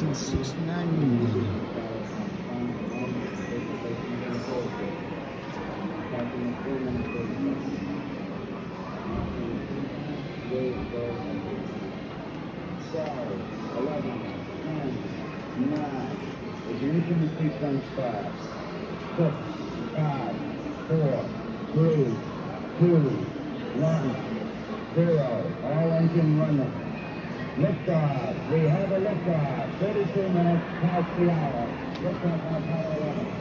1969. Ignition sequence start. 6, 5, 4, 3, 2, 1, 0. All engine running. Liftoff. We have a liftoff. 32 minutes past the hour. Liftoff on Apollo 11.